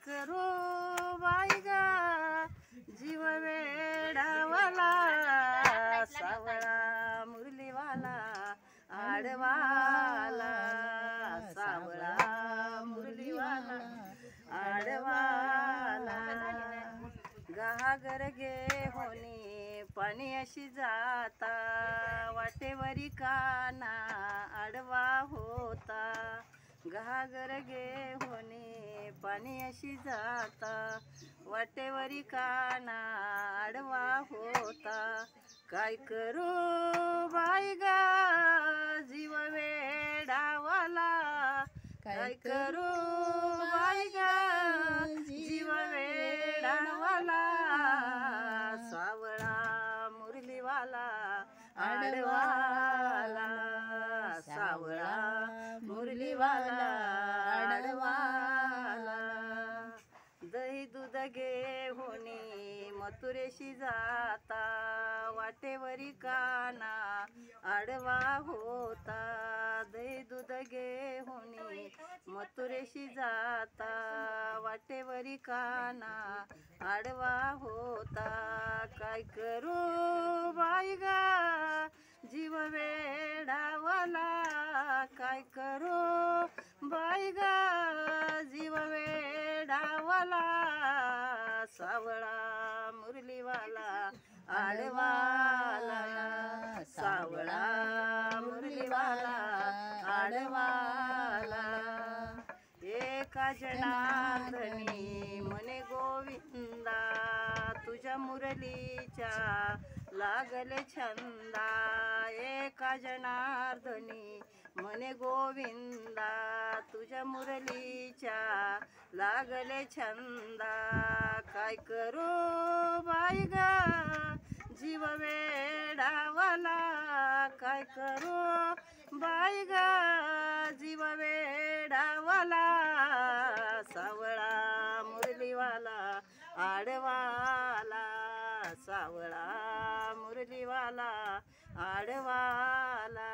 करू बाई ग जीव वेडावाला सावळा मुरलीवाला आडवाला सावळा मुरलीवाला आडवाला घागर गे होनी पाणी अशी जाता वाटेवरी काना आडवा होता घागर गे होनी पाणी अशी जाता वाटेवरी काना आडवा होता काय करू बाई ग जीव वेडावाला काय करू बाई ग जीव वेडावाला सावळा मुरलीवाला आडवाला सावळा मुरलीवाला आडवाला दही दूध घे होनी मथुरेशी जाता वाटेवरी काना आडवा होता दही दूध घे होनी मथुरेशी जाता वाटेवरी काना आडवा होता काय करू बाई ग जीव वेडावाला काय करू बाई ग जीव वेडावाला सावळा मुरलीवाला आडवाला सावळा मुरलीवाला आडवाला एका जनार्दनी म्हणे गोविंदा तुझ्या मुरलीच्या लागले छंदा एका जनार्दनी म्हणे गोविंदा तुझ्या मुरलीच्या लागले छंदा काय करू बाई ग जीव वेडावाला काय करू बाई ग जीव वेडावाला सावळा मुरलीवाला आडवाला सावळा मुरलीवाला आडवाला